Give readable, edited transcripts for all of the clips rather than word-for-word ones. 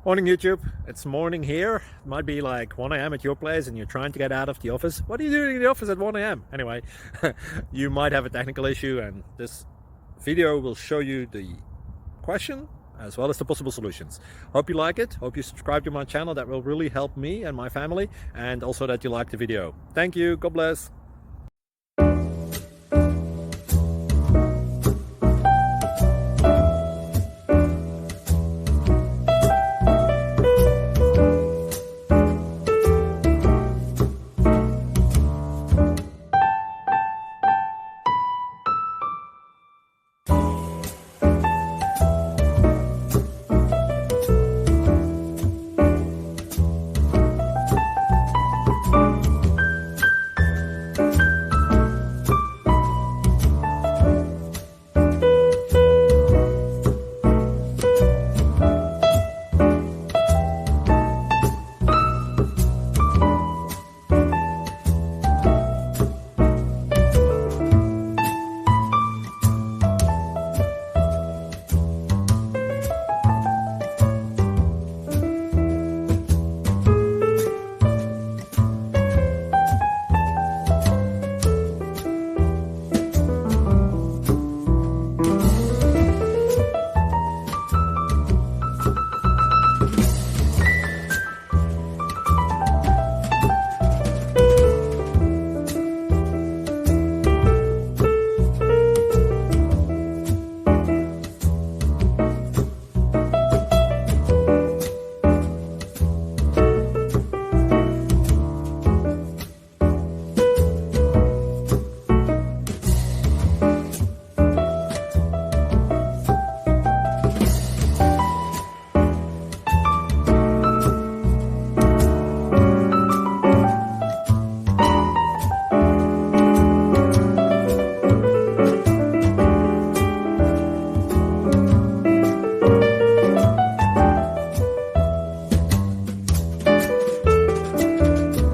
Morning YouTube, it's morning here. It might be like 1 a.m. at your place and you're trying to get out of the office. What are you doing in the office at 1 a.m.? Anyway, you might have a technical issue and this video will show you the question as well as the possible solutions. Hope you like it, hope you subscribe to my channel. That will really help me and my family, and also that you like the video. Thank you, God bless.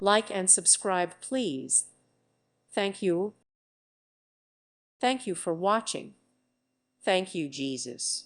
Like and subscribe, please. Thank you. Thank you for watching. Thank you, Jesus.